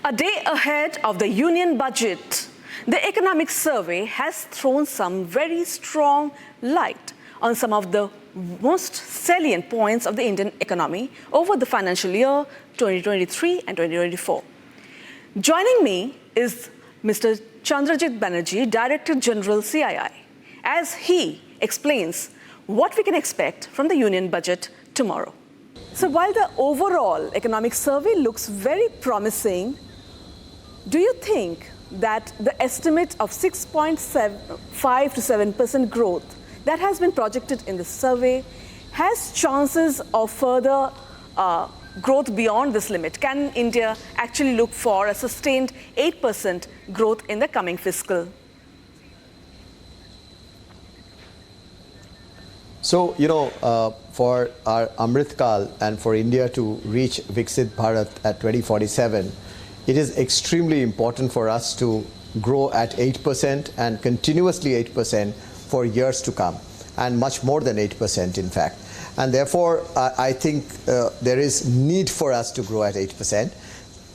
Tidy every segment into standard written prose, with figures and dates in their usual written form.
A day ahead of the union budget, the economic survey has thrown some very strong light on some of the most salient points of the Indian economy over the financial year 2023 and 2024. Joining me is Mr. Chandrajit Banerjee, Director General CII, as he explains what we can expect from the union budget tomorrow. So while the overall economic survey looks very promising, do you think that the estimate of 6.5 to 7% growth that has been projected in the survey has chances of further growth beyond this limit? Can India actually look for a sustained 8% growth in the coming fiscal? So, for our Amrit Kal and for India to reach Viksit Bharat at 2047, it is extremely important for us to grow at 8% and continuously 8% for years to come, and much more than 8% in fact. And therefore, I think there is need for us to grow at 8%.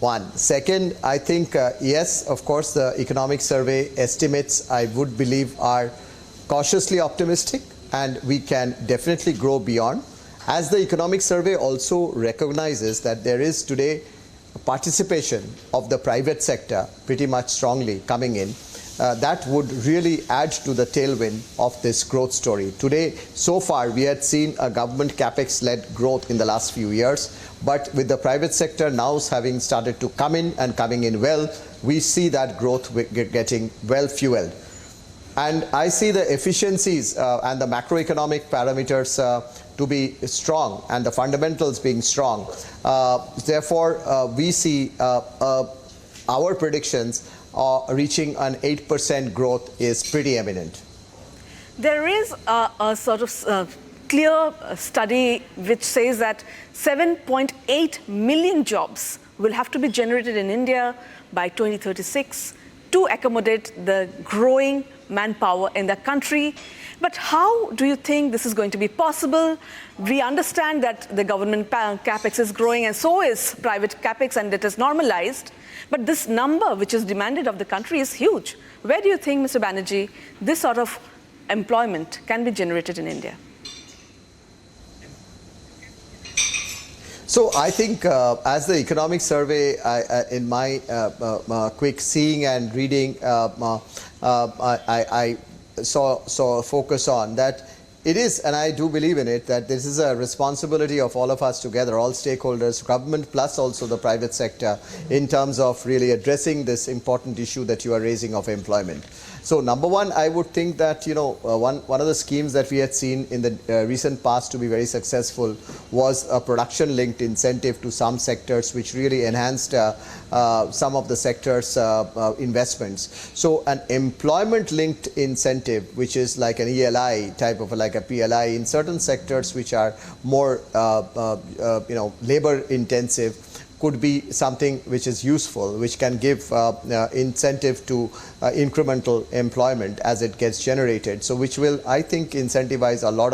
One. Second, I think, yes, of course, the economic survey estimates, I would believe, are cautiously optimistic, and we can definitely grow beyond. As the economic survey also recognizes that there is today participation of the private sector pretty much strongly coming in, that would really add to the tailwind of this growth story. Today, so far, we had seen a government capex-led growth in the last few years, but with the private sector now having started to come in and coming in well, we see that growth getting well fueled. And I see the efficiencies and the macroeconomic parameters to be strong and the fundamentals being strong. Therefore, we see our predictions reaching an 8% growth is pretty eminent. There is a sort of clear study which says that 7.8 million jobs will have to be generated in India by 2036 to accommodate the growing manpower in the country. But how do you think this is going to be possible? We understand that the government capex is growing and so is private capex, and it is normalized. But this number which is demanded of the country is huge. Where do you think, Mr. Banerjee, this sort of employment can be generated in India? So I think as the economic survey, in my quick seeing and reading, I saw focus on that it is, and I do believe in it, that this is a responsibility of all of us together, all stakeholders, government plus also the private sector, in terms of really addressing this important issue that you are raising of employment. So number one, I would think that one of the schemes that we had seen in the recent past to be very successful was a production-linked incentive to some sectors, which really enhanced some of the sectors' investments. So an employment-linked incentive, which is like an ELI type of like a PLI in certain sectors which are more labor-intensive, could be something which is useful, which can give incentive to incremental employment as it gets generated. So which will, I think, incentivize a lot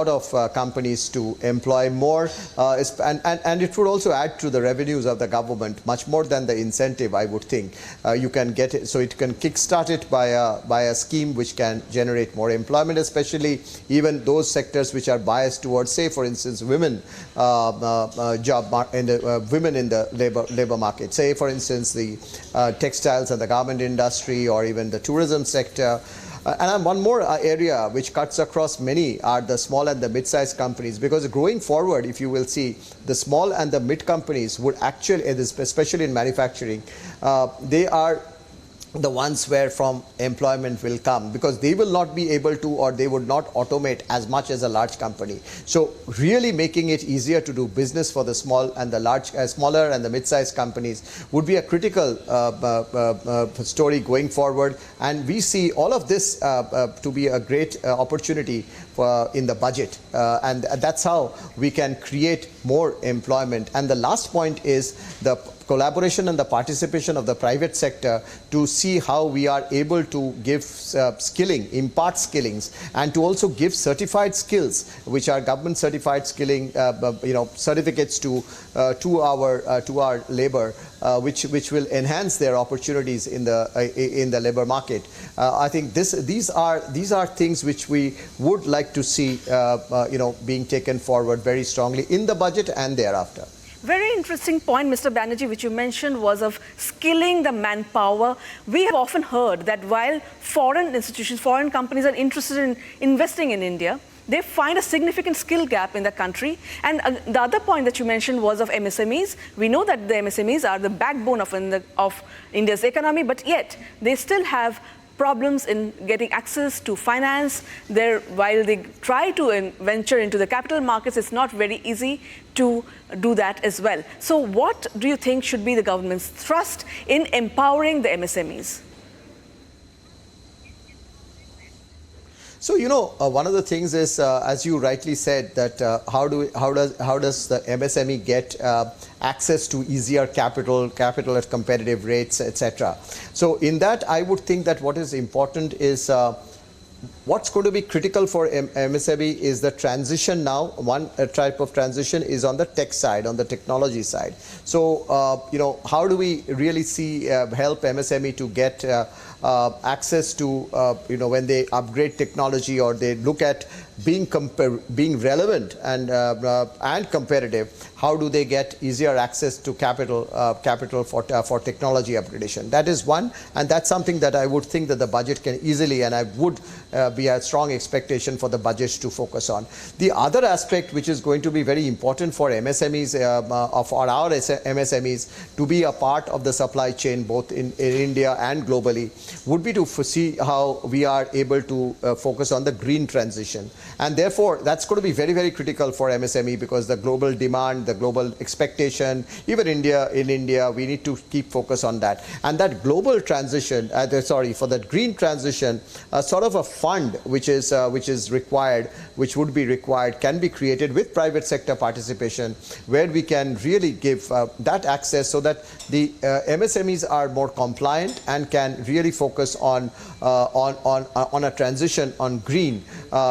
of companies to employ more, and it would also add to the revenues of the government much more than the incentive, I would think. You can get it, so it can kickstart it by a scheme which can generate more employment, especially even those sectors which are biased towards, say, for instance, women women in the labor market. Say, for instance, the textiles and the garment industry, or even the tourism sector. And one more area which cuts across many are the small and the mid-sized companies, because going forward, if you will see, the small and the mid companies would actually, especially in manufacturing, they are the ones where from employment will come, because they will not be able to, or they would not automate as much as a large company. So really making it easier to do business for the small and the large, smaller and the mid-sized companies would be a critical story going forward. And we see all of this to be a great opportunity in the budget, and that's how we can create more employment. And the last point is the collaboration and the participation of the private sector to see how we are able to give skilling, impart skillings, and to also give certified skills, which are government certified skilling, certificates to our labor, which will enhance their opportunities in the labor market. I think these are things which we would like to see being taken forward very strongly in the budget and thereafter. Very interesting point, Mr. Banerjee, which you mentioned was of skilling the manpower. We have often heard that while foreign institutions, foreign companies are interested in investing in India, they find a significant skill gap in the country. And the other point that you mentioned was of MSMEs. We know that the MSMEs are the backbone of India's economy, but yet they still have problems in getting access to finance. While they try to venture into the capital markets, it's not very easy to do that as well. So what do you think should be the government's thrust in empowering the MSMEs? So, one of the things is, as you rightly said, that how does the MSME get access to easier capital at competitive rates, etc. So, in that, I would think that what is important is what's going to be critical for MSME is the transition now. One type of transition is on the tech side, on the technology side. So, how do we really help MSME to get access to, when they upgrade technology or they look at being relevant and competitive, how do they get easier access to capital for technology upgradation? That is one, and that's something that I would think that the budget can easily, and I would be a strong expectation for the budget to focus on. The other aspect which is going to be very important for MSMEs, for our MSMEs to be a part of the supply chain both in India and globally, would be to see how we are able to focus on the green transition. And therefore, that's going to be very, very critical for MSME, because the global demand, the global expectation, even in India, we need to keep focus on that. And that global transition, for that green transition, sort of a fund which is required, which would be required, can be created with private sector participation, where we can really give that access so that the MSMEs are more compliant and can really focus on a transition on green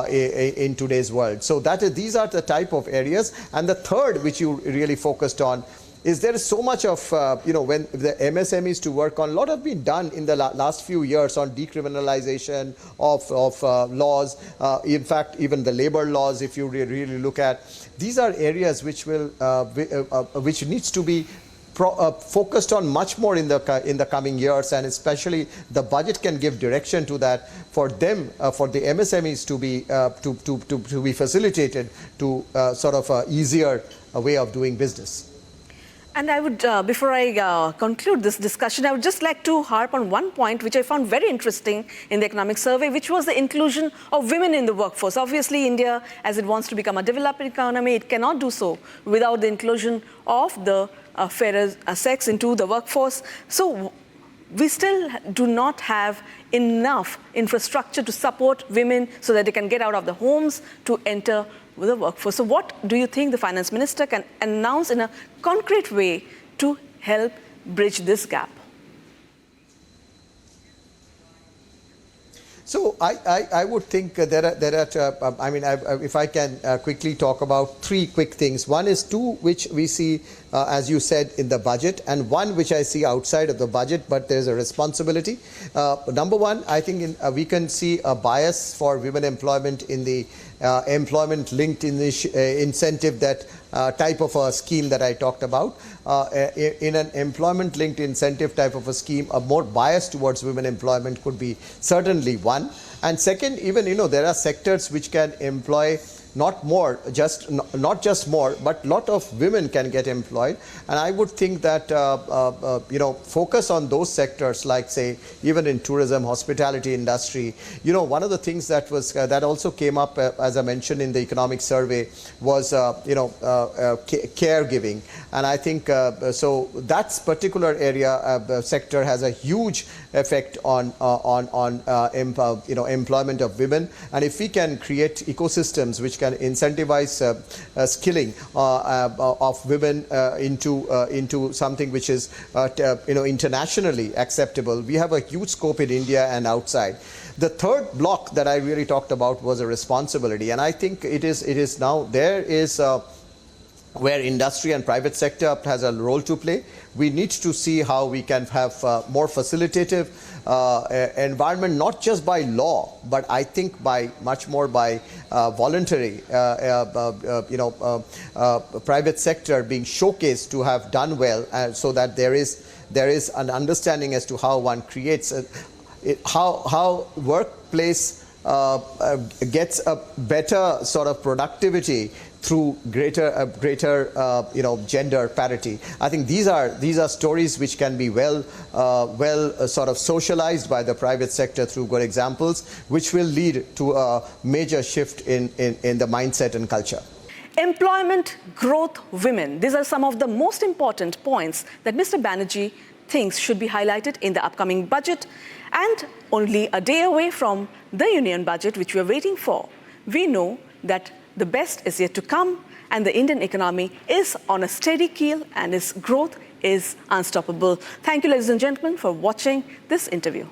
in today's world. So these are the type of areas. And the third, which you really focused on, is there is so much of, when the MSMEs to work on, a lot have been done in the last few years on decriminalization of laws. In fact, even the labor laws, if you really look at, these are areas which which needs to be focused on much more in the coming years, and especially the budget can give direction to that for them, for the MSMEs to be facilitated to sort of easier way of doing business. And I would, before I conclude this discussion, I would just like to harp on one point which I found very interesting in the economic survey, which was the inclusion of women in the workforce. Obviously, India, as it wants to become a developed economy, it cannot do so without the inclusion of the fairer sex into the workforce. So we still do not have enough infrastructure to support women so that they can get out of the homes to enter with the workforce. So what do you think the finance minister can announce in a concrete way to help bridge this gap? So I would think if I can quickly talk about three quick things. One is two which we see, as you said, in the budget, and one which I see outside of the budget, but there's a responsibility. Number one, I think we can see a bias for women employment in the employment-linked incentive, that type of a scheme that I talked about. In an employment-linked incentive type of a scheme, a more bias towards women employment could be certainly one. And second, even there are sectors which can employ not just more, but lot of women can get employed. And I would think that focus on those sectors, like say even in tourism, hospitality industry. One of the things that was that also came up, as I mentioned in the economic survey, was caregiving. And I think so that particular area sector has a huge effect on employment of women. And if we can create ecosystems which can incentivize skilling of women into something which is internationally acceptable, we have a huge scope in India and outside. The third block that I really talked about was a responsibility, and I think it is now there is where industry and private sector has a role to play. We need to see how we can have more facilitative environment, not just by law, but I think much more by voluntary, private sector being showcased to have done well, so that there is an understanding as to how one creates how workplace gets a better sort of productivity through greater gender parity. I think these are stories which can be well sort of socialized by the private sector through good examples, which will lead to a major shift in the mindset and culture. Employment, growth, women. These are some of the most important points that Mr. Banerjee thinks should be highlighted in the upcoming budget. And only a day away from the union budget, which we are waiting for, we know that the best is yet to come, and the Indian economy is on a steady keel and its growth is unstoppable. Thank you, ladies and gentlemen, for watching this interview.